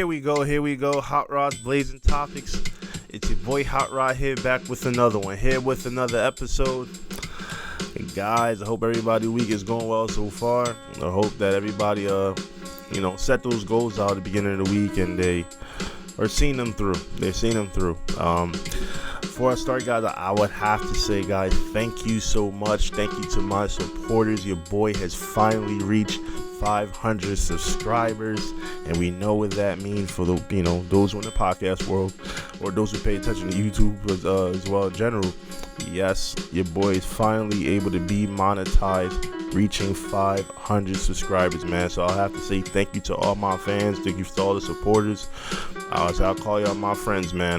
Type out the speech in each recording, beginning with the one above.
Here we go. Hot Rods, Blazing Topics. It's your boy Hot Rod here, back with another one. Here with another episode. And guys, I hope everybody's week is going well so far. I hope that everybody, set those goals out at the beginning of the week and they are seeing them through. They're seeing them through. Before I start, guys, I would have to say, guys, thank you so much. Thank you to my supporters. Your boy has finally reached 500 subscribers, and we know what that means for the those in the podcast world or those who pay attention to YouTube as well in general. Yes, your boy is finally able to be monetized, reaching 500 subscribers, man. So I'll have to say thank you to all my fans. Thank you to all the supporters. I'll call y'all my friends, man.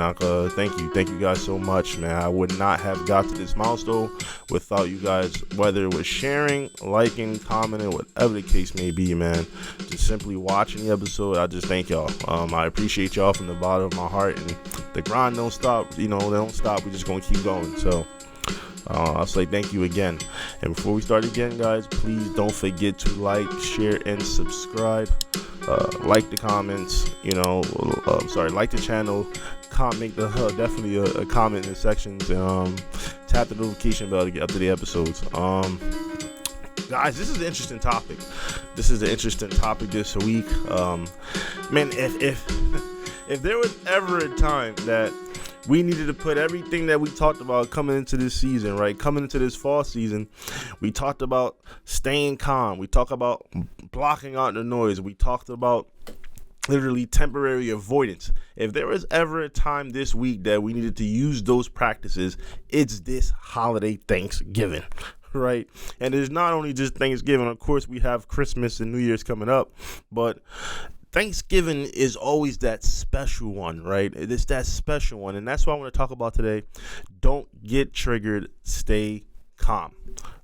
Thank you guys so much, man. I would not have got to this milestone without you guys, whether it was sharing, liking, commenting, whatever the case may be, man. Just simply watching the episode, I just thank y'all. I appreciate y'all from the bottom of my heart, and the grind don't stop. They don't stop. We're just gonna keep going. So I'll say thank you again. And before we start again, guys, please don't forget to like, share, and subscribe. Like the comments, like the channel. Make definitely a comment in the sections. Tap the notification bell to get up to the episodes. Guys, this is an interesting topic. This week. Man, if there was ever a time that we needed to put everything that we talked about coming into this season, right? Coming into this fall season, we talked about staying calm. We talked about blocking out the noise. We talked about literally temporary avoidance. If there was ever a time this week that we needed to use those practices, it's this holiday Thanksgiving, right? And it's not only just Thanksgiving. Of course, we have Christmas and New Year's coming up, but Thanksgiving is always that special one, right? It's that special one, and that's what I want to talk about today. Don't get triggered, stay calm,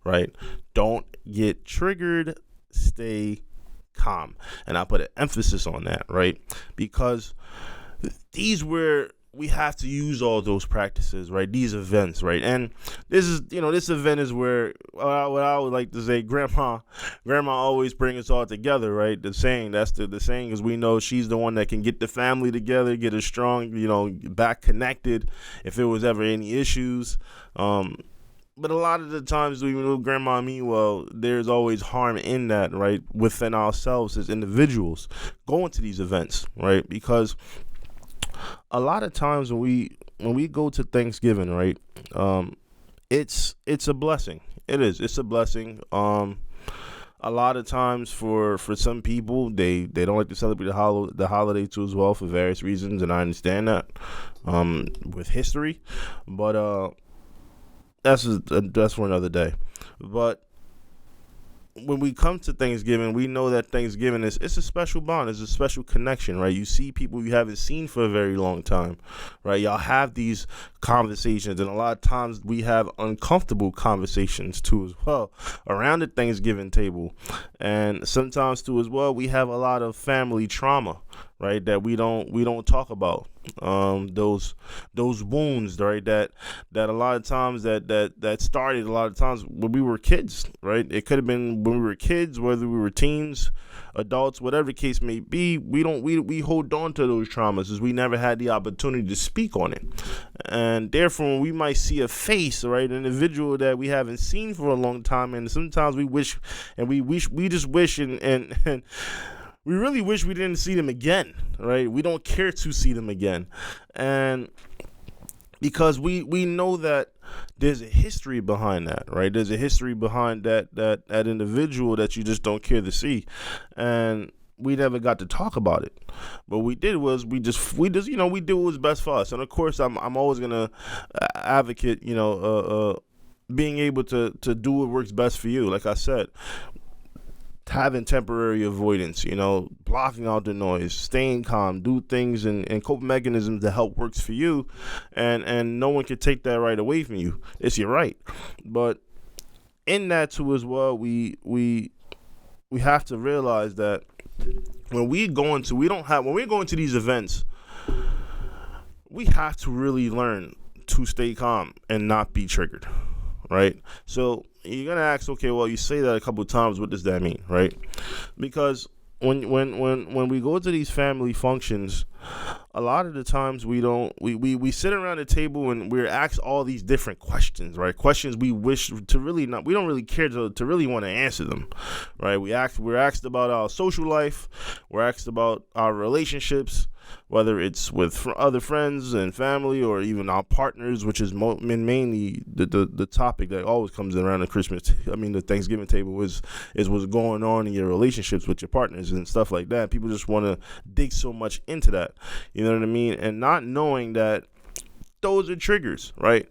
right? Don't get triggered, stay calm. And I put an emphasis on that, right? Because these were we have to use all those practices, right? These events, right? And this event is where what I would like to say, grandma always brings us all together, right? The saying is we know she's the one that can get the family together, get us strong, back connected if it was ever any issues. But a lot of the times, grandma and me, there's always harm in that, right? Within ourselves as individuals going to these events, right? Because a lot of times when we go to Thanksgiving, right, it's a blessing. It is. It's a blessing. A lot of times for some people, they don't like to celebrate the holiday too as well for various reasons, and I understand that with history, but that's for another day. But when we come to Thanksgiving, we know that Thanksgiving it's a special bond. It's a special connection, right? You see people you haven't seen for a very long time, right? Y'all have these conversations, and a lot of times we have uncomfortable conversations too as well around the Thanksgiving table. And sometimes too as well, we have a lot of family trauma, right, that we don't talk about. Those wounds, right, that a lot of times that started a lot of times when we were kids, right? It could have been when we were kids, whether we were teens, adults, whatever the case may be. We hold on to those traumas as we never had the opportunity to speak on it, and therefore we might see a face, right, an individual that we haven't seen for a long time, and sometimes we just wish and we really wish we didn't see them again, right? We don't care to see them again. And because we know that there's a history behind that, right? There's a history behind that individual that you just don't care to see. And we never got to talk about it. What we did was we did what was best for us. And of course, I'm always going to advocate, being able to do what works best for you. Like I said, having temporary avoidance, blocking out the noise, staying calm, do things and coping mechanisms that help works for you, and no one can take that right away from you. It's your right. But in that too as well, we have to realize that when we're going to these events, we have to really learn to stay calm and not be triggered, right? So you're going to ask, okay, well, you say that a couple of times. What does that mean, right? Because when we go to these family functions, a lot of the times we sit around the table and we're asked all these different questions, right? Questions we wish to really not, we don't really care to really want to answer them, right? We're asked about our social life, we're asked about our relationships, whether it's with other friends and family or even our partners, which is mainly the topic that always comes around the Thanksgiving table is what's going on in your relationships with your partners and stuff like that. People just want to dig so much into that, you know what I mean? And not knowing that those are triggers, right?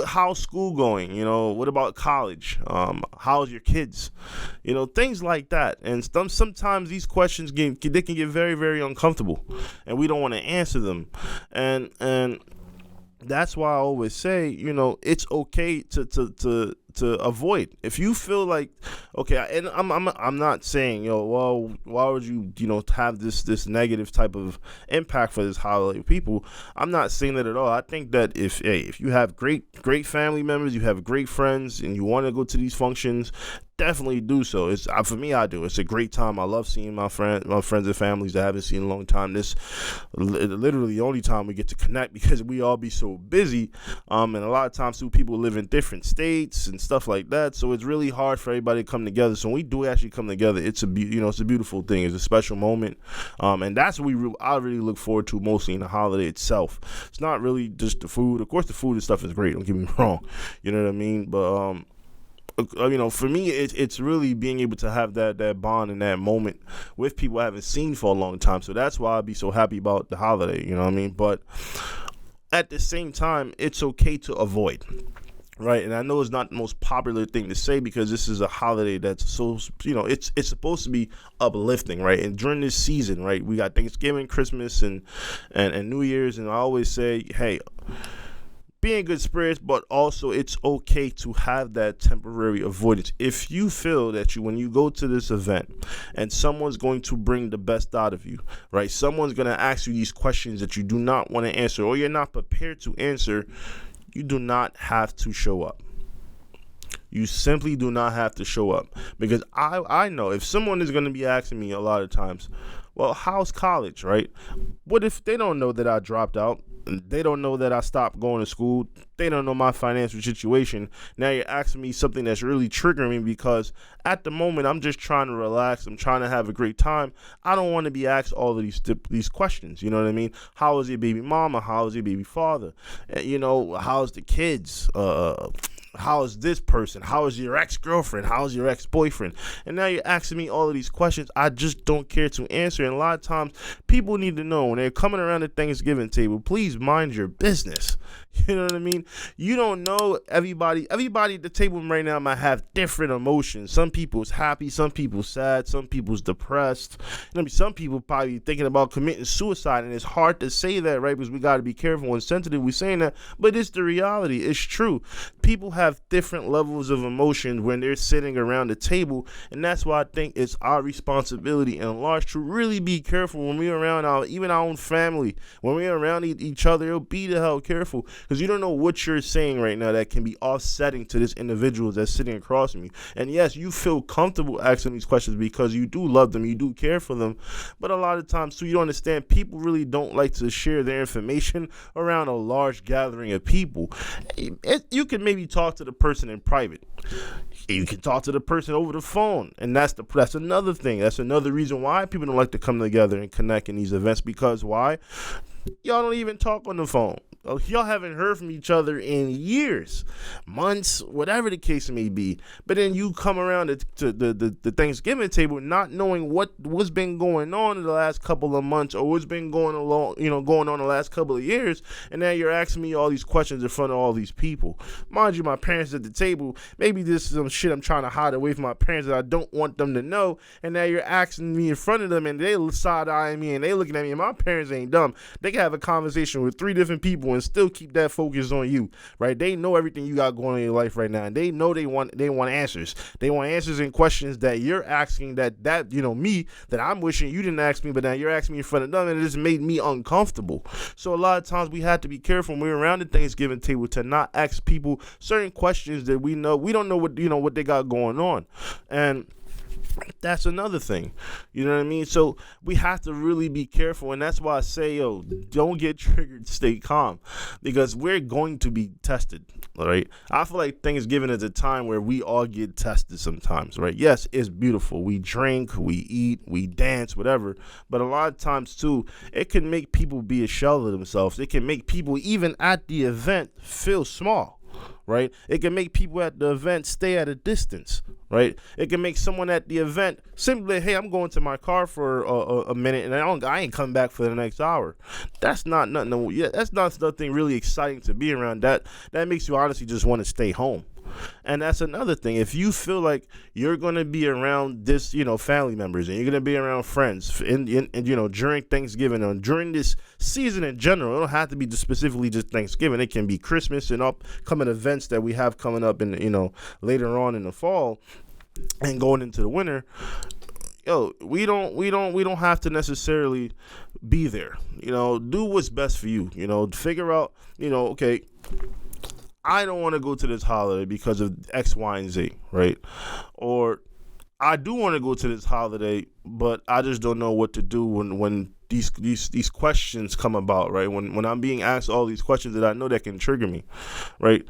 How's school going? What about college? How's your kids? Things like that. And sometimes these questions can get very, very uncomfortable, and we don't want to answer them. And that's why I always say, it's okay to avoid. If you feel like, okay, and I'm not saying, well, why would you, have this negative type of impact for this holiday people? I'm not saying that at all. I think that if you have great family members, you have great friends, and you want to go to these functions, definitely do so. It's for me, I do. It's a great time. I love seeing my friends and families that I haven't seen in a long time. This literally the only time we get to connect because we all be so busy. And a lot of times too, people live in different states and stuff like that. So it's really hard for everybody to come together. So when we do actually come together, it's a beautiful thing. It's a special moment. And that's what I really look forward to mostly in the holiday itself. It's not really just the food. Of course, the food and stuff is great. Don't get me wrong. You know what I mean? But for me, it's really being able to have that bond and that moment with people I haven't seen for a long time. So that's why I'd be so happy about the holiday, you know what I mean? But at the same time, it's okay to avoid, right? And I know it's not the most popular thing to say because this is a holiday that's so, it's supposed to be uplifting, right? And during this season, right, we got Thanksgiving, Christmas, and New Year's. And I always say, hey, be in good spirits, but also it's okay to have that temporary avoidance. If you feel that when you go to this event and someone's going to bring the best out of you, right? Someone's going to ask you these questions that you do not want to answer or you're not prepared to answer, you do not have to show up. You simply do not have to show up because I know if someone is going to be asking me a lot of times, well, how's college, right? What if they don't know that I dropped out? They don't know that I stopped going to school. They don't know my financial situation. Now you're asking me something that's really triggering me because at the moment I'm just trying to relax. I'm trying to have a great time. I don't want to be asked all of these questions. You know what I mean? How is your baby mama? How is your baby father? How's the kids? How is this person? How is your ex-girlfriend? How is your ex-boyfriend? And now you're asking me all of these questions I just don't care to answer. And a lot of times people need to know when they're coming around the Thanksgiving table, please mind your business. You know what I mean? You don't know everybody at the table right now might have different emotions. Some people's happy, some people's sad, some people's depressed. Some people probably thinking about committing suicide, and it's hard to say that, right? Because we got to be careful and sensitive. We're saying that, but it's the reality. It's true. People have different levels of emotion when they're sitting around the table, and that's why I think it's our responsibility and large to really be careful when we're around even our own family. When we're around each other, be the hell careful. Because you don't know what you're saying right now that can be offsetting to this individual that's sitting across from you. And yes, you feel comfortable asking these questions because you do love them, you do care for them. But a lot of times, too, you don't understand, people really don't like to share their information around a large gathering of people. You can maybe talk to the person in private. You can talk to the person over the phone. And that's another thing. That's another reason why people don't like to come together and connect in these events. Because why? Y'all don't even talk on the phone. Y'all haven't heard from each other in years, months, whatever the case may be. But then you come around to the Thanksgiving table not knowing what's been going on in the last couple of months or what's been going on the last couple of years. And now you're asking me all these questions in front of all these people. Mind you, my parents at the table, maybe this is some shit I'm trying to hide away from my parents that I don't want them to know. And now you're asking me in front of them and they side-eyeing me and they looking at me, and my parents ain't dumb. They can have a conversation with 3 different people and still keep that focus on you, right? They know everything you got going on in your life right now, and they know they want answers. They want answers and questions that you're asking that me, that I'm wishing you didn't ask me, but now you're asking me in front of them, and it just made me uncomfortable. So a lot of times we have to be careful when we're around the Thanksgiving table to not ask people certain questions that we don't know what they got going on. And That's another thing. You know what I mean? So we have to really be careful. And that's why I say, yo, don't get triggered, stay calm. Because we're going to be tested, right? I feel like Thanksgiving is a time where we all get tested sometimes, right? Yes, it's beautiful. We drink, we eat, we dance, whatever. But a lot of times, too, it can make people be a shell of themselves. It can make people, even at the event, feel small. Right? It can make people at the event stay at a distance, right? It can make someone at the event simply, hey, I'm going to my car for a minute and I ain't coming back for the next hour. That's not nothing. That's not nothing really exciting to be around. That makes you honestly just want to stay home. And that's another thing. If you feel like you're going to be around this, family members, and you're going to be around friends during Thanksgiving or during this season in general, it don't have to be just specifically just Thanksgiving. It can be Christmas and upcoming events that we have coming up in, later on in the fall and going into the winter. Yo, we don't have to necessarily be there. Do what's best for you. Figure out, okay, I don't want to go to this holiday because of X, Y, and Z, right? Or I do want to go to this holiday, but I just don't know what to do when these questions come about, right? When I'm being asked all these questions that I know that can trigger me, right?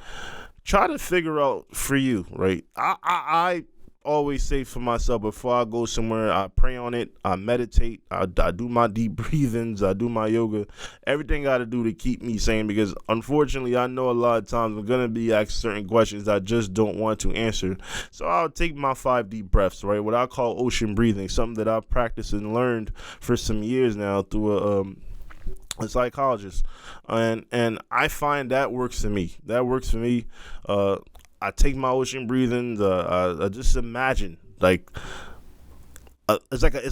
Try to figure out for you, right? I always say for myself, before I go somewhere, I pray on it, I meditate, I do my deep breathings, I do my yoga, everything I got to do to keep me sane, because unfortunately I know a lot of times I'm going to be asked certain questions I just don't want to answer. So I'll take my 5 deep breaths, right? What I call ocean breathing, something that I've practiced and learned for some years now through a psychologist, and I find that works for me. I take my ocean breathing. I just imagine it's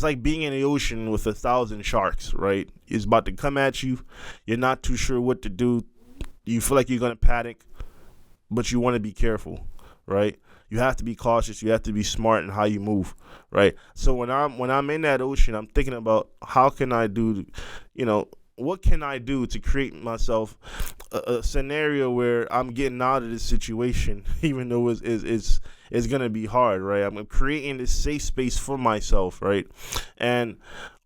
like being in the ocean with 1,000 sharks, right? It's about to come at you. You're not too sure what to do. You feel like you're gonna panic, but you want to be careful, right? You have to be cautious. You have to be smart in how you move, right? So when I'm in that ocean, I'm thinking about how can I do, what can I do to create myself a scenario where I'm getting out of this situation, even though it's going to be hard, right? I'm creating this safe space for myself, right? And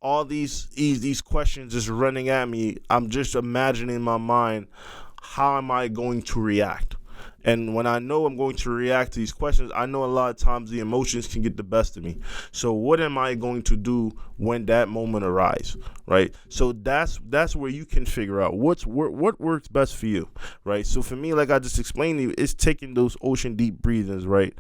all these questions just running at me, I'm just imagining in my mind, how am I going to react? And when I know I'm going to react to these questions, I know a lot of times the emotions can get the best of me. So what am I going to do when that moment arises, right? So that's where you can figure out what works best for you, right? So for me, like I just explained to you, it's taking those ocean deep breathings, right?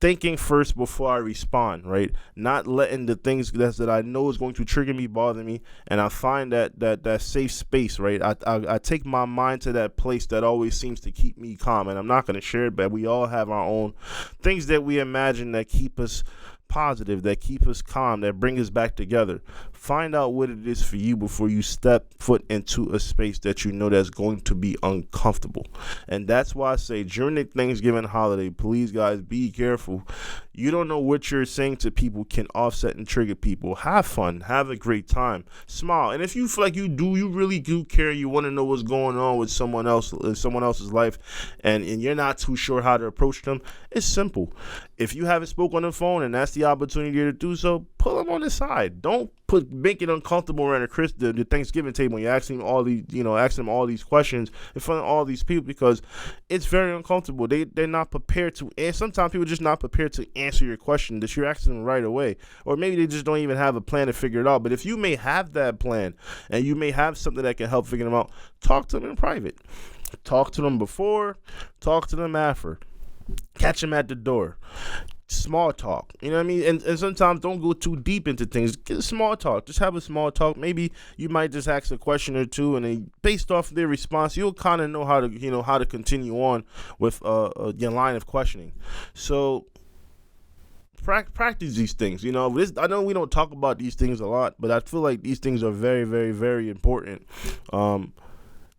Thinking first before I respond, right? Not letting the things that I know is going to trigger me bother me, and I find that safe space, right? I take my mind to that place that always seems to keep me calm, and I'm not going to share it, but we all have our own things that we imagine that keep us positive, that keep us calm, that bring us back together. Find out what it is for you before you step foot into a space that you know that's going to be uncomfortable. And that's why I say during the Thanksgiving holiday, please guys, be careful. You don't know what you're saying to people can offset and trigger people. Have fun, have a great time, smile. And if you feel like you really do care, you want to know what's going on with someone else in someone else's life, and you're not too sure how to approach them, it's simple. If you haven't spoken on the phone and that's the opportunity to do so, pull them on the side. Don't make it uncomfortable around the Thanksgiving table when you're asking them all these questions in front of all these people, because it's very uncomfortable. They're not prepared to, and sometimes people are just not prepared to answer your question that you're asking them right away, or maybe they just don't even have a plan to figure it out. But if you may have that plan and you may have something that can help figure them out, talk to them in private. Talk to them before, talk to them after. Catch them at the door. Small talk, you know what I mean? And sometimes don't go too deep into things. Get a small talk. Just have a small talk. Maybe you might just ask a question or two, and then based off their response, you'll kind of know how to continue on with your line of questioning. So practice these things. I know we don't talk about these things a lot, but I feel like these things are very, very, very important.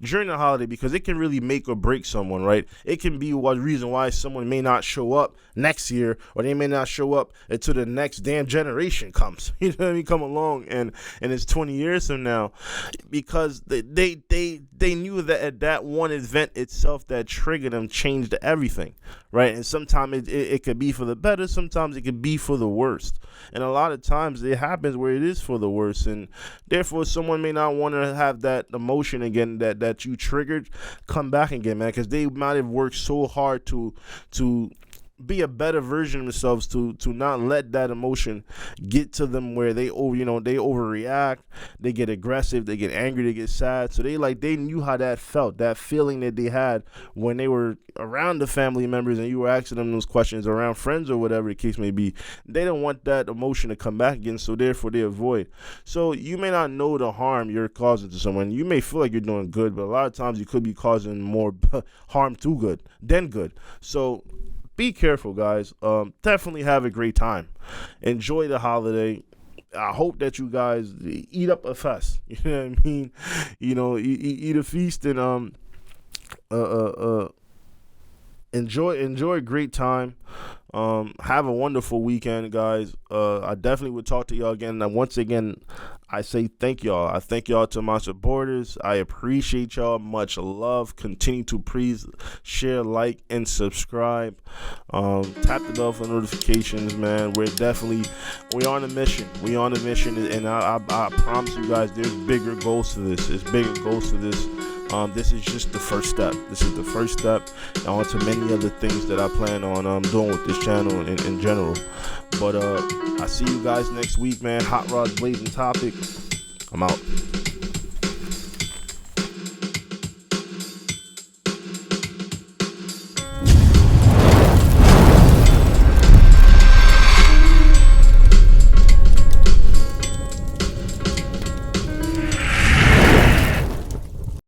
during the holiday, because it can really make or break someone, right? It can be one reason why someone may not show up next year, or they may not show up until the next damn generation comes. You know what I mean? Come along, and it's 20 years from now, because they knew that at that one event itself that triggered them changed everything, right? And sometimes it could be for the better, sometimes it could be for the worst, and a lot of times it happens where it is for the worst, and therefore someone may not want to have that emotion again that you triggered come back again, man, because they might have worked so hard to be a better version of themselves, to not let that emotion get to them where they overreact, they get aggressive, they get angry, they get sad. So they knew how that felt, that feeling that they had when they were around the family members and you were asking them those questions, around friends or whatever the case may be. They don't want that emotion to come back again, so therefore they avoid. So you may not know the harm you're causing to someone. You may feel like you're doing good, but a lot of times you could be causing more harm to good than good. So be careful, guys. Definitely have a great time. Enjoy the holiday. I hope that you guys eat up a fest. You know what I mean? Eat a feast and enjoy a great time. Have a wonderful weekend, guys. I definitely would talk to y'all again. And once again, I say thank y'all. I thank y'all to my supporters. I appreciate y'all. Much love. Continue to please share, like, and subscribe. Tap the bell for notifications, man. We're on a mission. And I promise you guys, there's bigger goals to this. There's bigger goals to this. This is just the first step. This is the first step on to many other things that I plan on doing with this channel in general. But I see you guys next week, man. Hot Rods Blazing Topic. I'm out.